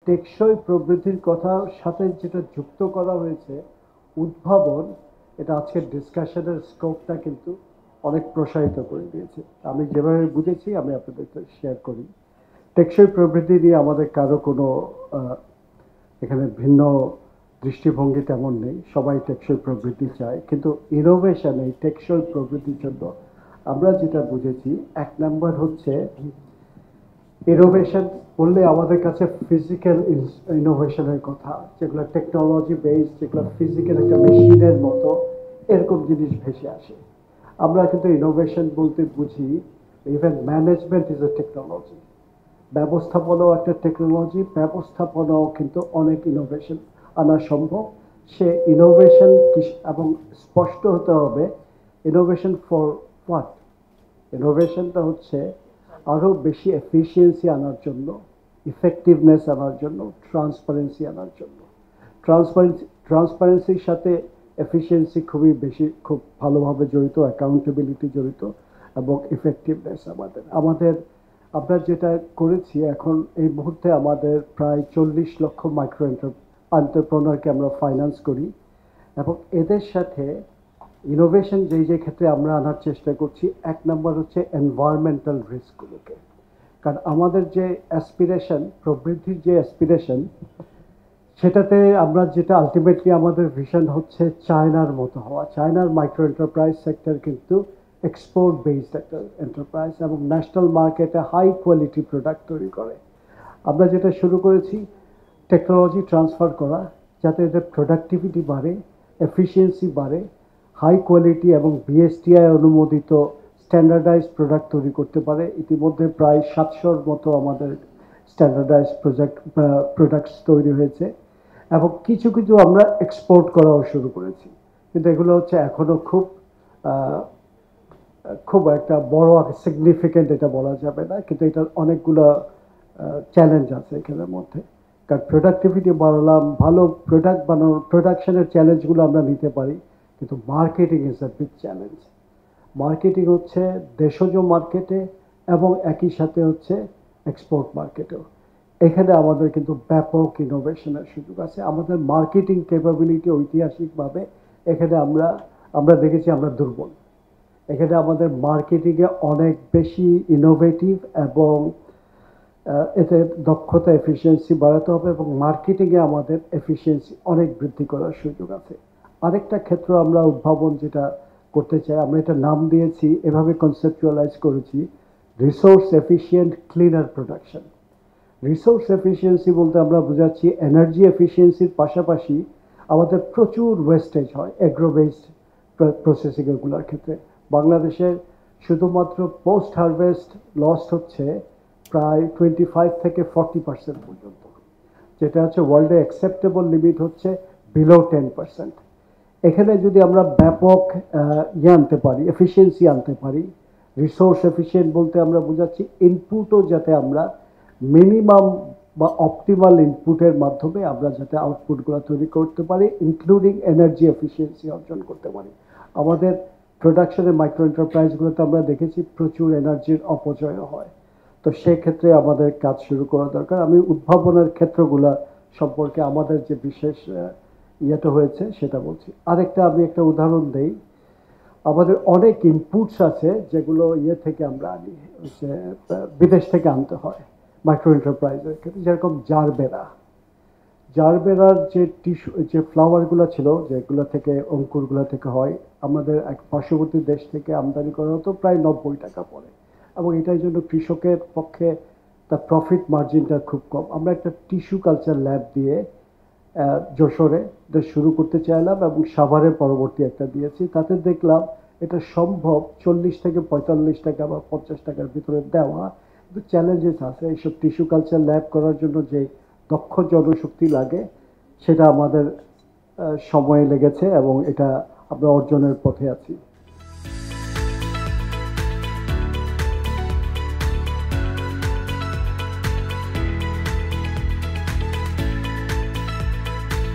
টেকসই প্রবৃদ্ধির কথার সাথে যেটা যুক্ত করা হয়েছে উদ্ভাবন, এটা আজকের ডিসকাশনের স্কোপটা কিন্তু অনেক প্রসারিত করে দিয়েছে। আমি যেভাবে বুঝেছি আমি আপনাদের সাথে শেয়ার করি। টেকসই প্রবৃদ্ধি নিয়ে আমাদের কারো কোনো আহ, এখানে ভিন্ন দৃষ্টিভঙ্গি তেমন নেই, সবাই টেকসই প্রবৃদ্ধি চায়, কিন্তু ইনোভেশন এই টেকসই প্রবৃদ্ধির জন্য আমরা যেটা বুঝেছি, এক নাম্বার হচ্ছে ইনোভেশন বললে আমাদের কাছে ফিজিক্যাল ইনোভেশনের কথা, যেগুলো টেকনোলজি বেসড, যেগুলো ফিজিক্যাল একটা মেশিনের মতো এরকম জিনিস ভেসে আসে। আমরা কিন্তু ইনোভেশন বলতে বুঝি even management is a technology, ব্যবস্থাপনাও একটা টেকনোলজি, ব্যবস্থাপনাও কিন্তু অনেক ইনোভেশন আনা সম্ভব। সে ইনোভেশন এবং স্পষ্ট হতে হবে ইনোভেশন ফর হোয়াট। ইনোভেশনটা হচ্ছে আরও বেশি এফিসিয়েন্সি আনার জন্য, ইফেক্টিভনেস আনার জন্য, ট্রান্সপারেন্সি আনার জন্য। ট্রান্সপারেন্সির সাথে এফিসিয়েন্সি খুব ভালোভাবে জড়িত, অ্যাকাউন্টেবিলিটি জড়িত, এবং ইফেক্টিভনেস আমাদের আমাদের আমরা যেটা করেছি এখন এই মুহূর্তে আমাদের প্রায় 40 লক্ষ মাইক্রো এন্টারপ্রেনারকে আমরা ফাইন্যান্স করি, এবং এদের সাথে ইনোভেশন যে ক্ষেত্রে আমরা আনার চেষ্টা করছি, এক নম্বর হচ্ছে এনভায়রনমেন্টাল রিস্কগুলোকে। কারণ আমাদের যে অ্যাসপিরেশন, প্রবৃদ্ধির যে অ্যাসপিরেশন, সেটাতে আমরা যেটা আলটিমেটলি আমাদের ভিশন হচ্ছে চায়নার মতো হওয়া। চায়নার মাইক্রো এন্টারপ্রাইজ সেক্টর কিন্তু এক্সপোর্ট বেসড একটা এন্টারপ্রাইজ এবং ন্যাশনাল মার্কেটে হাই কোয়ালিটি প্রোডাক্ট তৈরি করে। আমরা যেটা শুরু করেছি টেকনোলজি ট্রান্সফার করা, যাতে এদের প্রোডাক্টিভিটি বাড়ে, এফিসিয়েন্সি বাড়ে, হাই কোয়ালিটি এবং বিএসটিআই অনুমোদিত স্ট্যান্ডার্ডাইজড প্রোডাক্ট তৈরি করতে পারে। ইতিমধ্যে প্রায় 700-র মতো আমাদের স্ট্যান্ডার্ডাইজড প্রোডাক্টস তৈরি হয়েছে, এবং কিছু কিছু আমরা এক্সপোর্ট করাও শুরু করেছি। কিন্তু এগুলো হচ্ছে এখনো খুব একটা বড় সিগনিফিকেন্ট এটা বলা যাবে না, কিন্তু এটার অনেকগুলো চ্যালেঞ্জ আছে এখানের মধ্যে। কারণ প্রোডাক্টিভিটি বাড়ালাম, ভালো প্রোডাক্ট বানানোর প্রোডাকশনের চ্যালেঞ্জগুলো আমরা নিতে পারি, কিন্তু marketing is a big challenge. Marketing হচ্ছে দেশজ মার্কেটে এবং একই সাথে হচ্ছে এক্সপোর্ট মার্কেটেও। এখানে আমাদের কিন্তু ব্যাপক ইনোভেশনের সুযোগ আছে। আমাদের মার্কেটিং ক্যাপাবিলিটি ঐতিহাসিকভাবে এখানে আমরা দেখেছি আমরা দুর্বল। এখানে আমাদের মার্কেটিংয়ে অনেক বেশি ইনোভেটিভ এবং এতে দক্ষতা এফিসিয়েন্সি বাড়াতে হবে, এবং মার্কেটিংয়ে আমাদের এফিসিয়েন্সি অনেক বৃদ্ধি করার সুযোগ আছে। আরেকটা ক্ষেত্র আমরা উদ্ভাবন যেটা করতে চাই, আমরা এটা নাম দিয়েছি, এভাবে কনসেপচুয়ালাইজ করেছি, resource efficient cleaner production. Resource efficiency বলতে আমরা বোঝাচ্ছি এনার্জি এফিসিয়েন্সির পাশাপাশি আমাদের প্রচুর ওয়েস্টেজ হয় এগ্রো বেসড প্রসেসিং এগুলোর ক্ষেত্রে। বাংলাদেশের শুধুমাত্র পোস্ট হারভেস্ট লস্ট হচ্ছে প্রায় 25 থেকে 40% পর্যন্ত, যেটা হচ্ছে ওয়ার্ল্ডে অ্যাকসেপ্টেবল লিমিট হচ্ছে বিলো 10%। এখানে যদি আমরা ব্যাপক আনতে পারি, এফিসিয়েন্সি আনতে পারি, রিসোর্স এফিসিয়েন্ট বলতে আমরা বোঝাচ্ছি ইনপুটও যাতে আমরা মিনিমাম বা অপটিমাল ইনপুটের মাধ্যমে আমরা যাতে আউটপুটগুলো তৈরি করতে পারি, ইনক্লুডিং এনার্জি এফিসিয়েন্সি অর্জন করতে পারি। আমাদের প্রোডাকশনের মাইক্রো এন্টারপ্রাইজগুলোতে আমরা দেখেছি প্রচুর এনার্জির অপচয় হয়। তো সেক্ষেত্রে আমাদের কাজ শুরু করা দরকার। আমি উদ্ভাবনের ক্ষেত্রগুলো সম্পর্কে আমাদের যে বিশেষ ইয়েটা হয়েছে সেটা বলছি। আরেকটা আমি একটা উদাহরণ দেই, আমাদের অনেক ইনপুটস আছে যেগুলো থেকে আমরা আনি, বিদেশ থেকে আনতে হয় মাইক্রো এন্টারপ্রাইজের ক্ষেত্রে, যেরকম জারবেরার যে টিস্যু, যে ফ্লাওয়ারগুলো ছিল যেগুলো থেকে অঙ্কুরগুলো থেকে হয়, আমাদের এক পার্শ্ববর্তী দেশ থেকে আমদানি করা হতো প্রায় 90 টাকা পড়ে, এবং এটার জন্য কৃষকের পক্ষে তার প্রফিট মার্জিনটা খুব কম। আমরা একটা টিস্যু কালচার ল্যাব দিয়ে যশোরে এটা শুরু করতে চাইলাম, এবং সাভারে পরবর্তী একটা দিয়েছি। তাতে দেখলাম এটা সম্ভব 40 থেকে 45 টাকা বা 50 টাকার ভিতরে দেওয়া। কিন্তু চ্যালেঞ্জেস আছে, এইসব টিস্যু কালচার ল্যাব করার জন্য যে দক্ষ জনশক্তি লাগে সেটা আমাদের সময় লেগেছে, এবং এটা আমরা অর্জনের পথে আছি।